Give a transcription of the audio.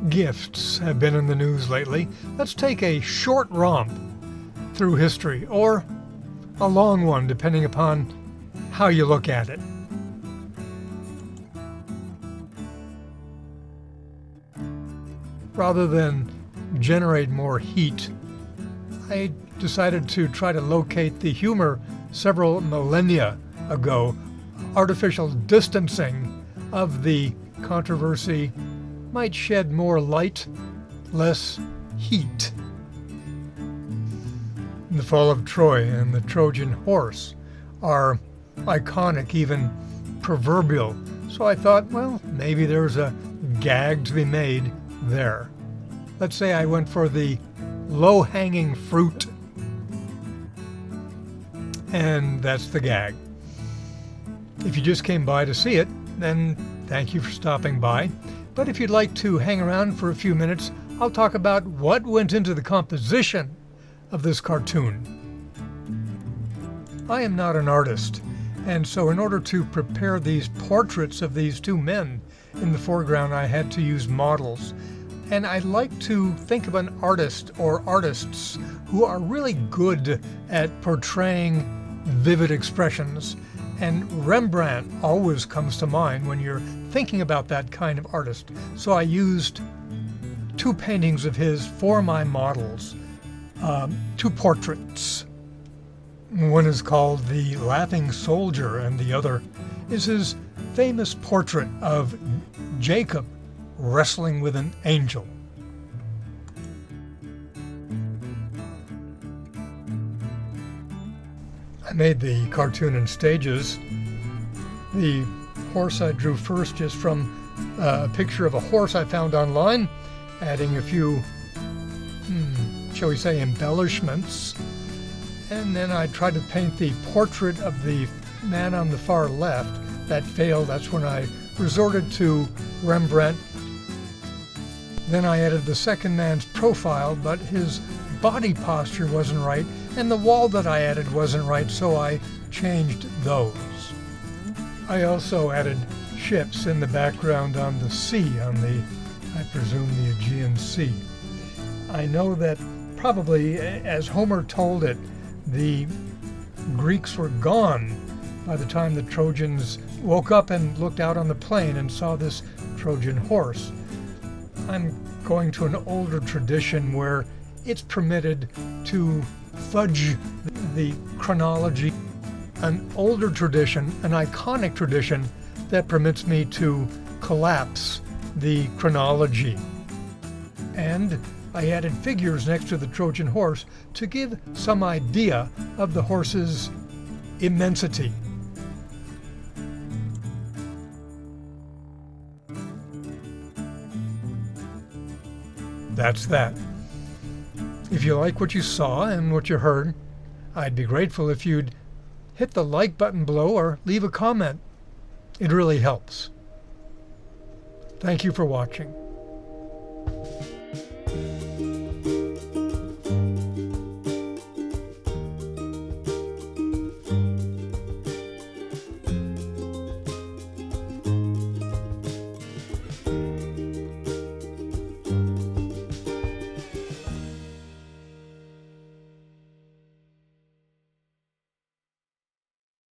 gifts have been in the news lately. Let's take a short romp through history, or a long one, depending upon how you look at it. Rather than generate more heat, I decided to try to locate the humor several millennia ago. Artificial distancing of the controversy might shed more light, less heat. The fall of Troy and the Trojan horse are iconic, even proverbial. So I thought, well, maybe there's a gag to be made there. Let's say I went for the low-hanging fruit, and that's the gag. If you just came by to see it, then thank you for stopping by. But if you'd like to hang around for a few minutes, I'll talk about what went into the composition of this cartoon. I am not an artist, and so in order to prepare these portraits of these two men in the foreground, I had to use models. And I like to think of an artist or artists who are really good at portraying vivid expressions. And Rembrandt always comes to mind when you're thinking about that kind of artist. So I used two paintings of his for my models, two portraits. One is called The Laughing Soldier, and the other is his famous portrait of Jacob wrestling with an angel. I made the cartoon in stages. The horse I drew first just from a picture of a horse I found online, adding a few, shall we say, embellishments. And then I tried to paint the portrait of the man on the far left. That failed. That's when I resorted to Rembrandt. Then I added the second man's profile, but his body posture wasn't right, and the wall that I added wasn't right, so I changed those. I also added ships in the background on the sea, on the, I presume, the Aegean Sea. I know that probably, as Homer told it, the Greeks were gone by the time the Trojans woke up and looked out on the plain and saw this Trojan horse. I'm going to an older tradition where it's permitted to fudge the chronology. An older tradition, an iconic tradition that permits me to collapse the chronology. And I added figures next to the Trojan horse to give some idea of the horse's immensity. That's that. If you like what you saw and what you heard, I'd be grateful if you'd hit the like button below or leave a comment. It really helps. Thank you for watching.